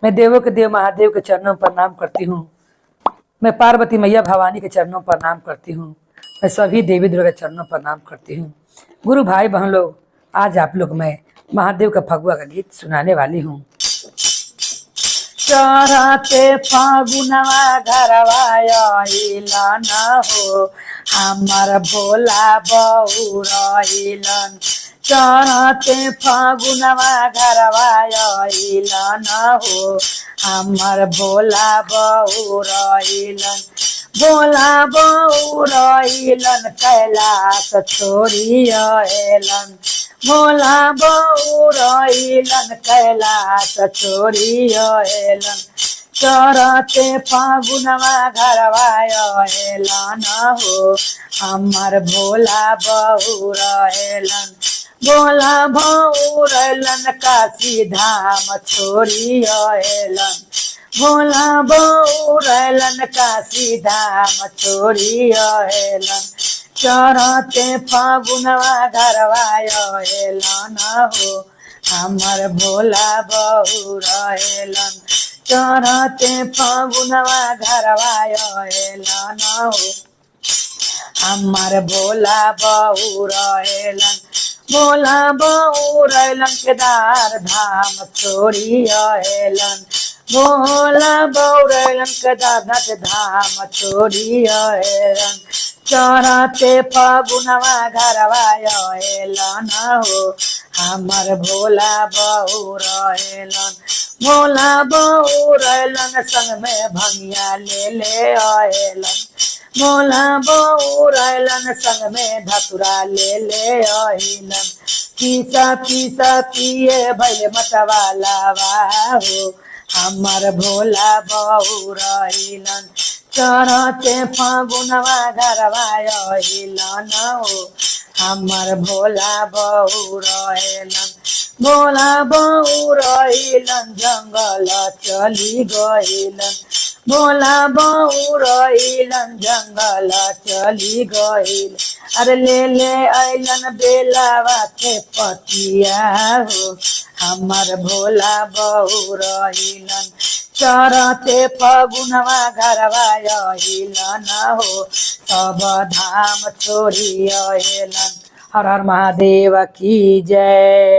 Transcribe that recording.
मैं देवों के देव महादेव के चरणों पर प्रणाम करती हूँ। मैं पार्वती मैया भवानी के चरणों पर प्रणाम करती हूँ। मैं सभी देवी दुर्गा के चरणों पर प्रणाम करती हूँ। गुरु भाई बहन लोग, आज आप लोग मैं महादेव का फगुआ का गीत सुनाने वाली हूँ। चढ़ते फागुनवा घरवा अइलन हो, हमार भोला बहू रइलन। चढ़ते फागुनवा घरवा अइलन हो, हमार भोला बहू रइलन। भोला बहू रइलन कैलाश छोड़ी अइलन। भोला बहू रइलन कैलाश छोड़ी अइलन। चढ़ते फागुनवा घरवा अइलन हो, हमार भोला बहू रइलन। भोला बहू रइलन काशी धाम छोड़ी अइलन। भोला बहू रइलन काशी धाम छोड़ी अइलन। चढ़ते फागुनवा घरवा अइलन हो, हमार भोला बहू रइलन। चढ़ते फागुनवा घरवा अइलन हो, हमार भोला बहू रइलन। भोला बहू रइलन केदार धाम छोड़ी अइलन। भोला बहू रइलन केदारनाथ धाम छोड़ी अइलन। चढ़ते फागुनवा घरवा अइलन हो, हमार भोला बहू रइलन। भोला बहू रइलन संग में भंगिया ले अइलन। भोला बहू रइलन संग में धतुरा ले अइलन। पीसा पीसा पिए भइले मतवाला हो, हमार भोला बहू रइलन। चढ़ते फागुनवा घरवा अइलन हो, हमार भोला बहू रइलन। भोला बहू रइलन जंगल चली गइलन। भोला बहू रइलन जंगल चली गइल। अरे ले अइलन बेलावा के पतिया हो, हमार भोला बहू रइलन। चढ़ते फागुनवा घरवा अइलन हो, सब धाम छोड़ी अइलन। हर हर महादेव की जय।